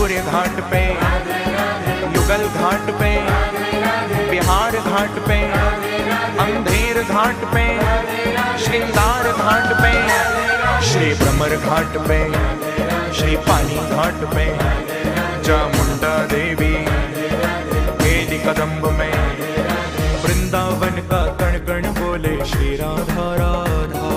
सूर्य घाट पे, युगल घाट पे, बिहार घाट पे, अंधेर घाट पे, श्रृंगार घाट पे, श्री भ्रमर घाट पे, श्री पानी घाट पे, चामुंडा देवी केली कदम्ब में, वृंदावन का कण कण बोले श्री राधा राधा।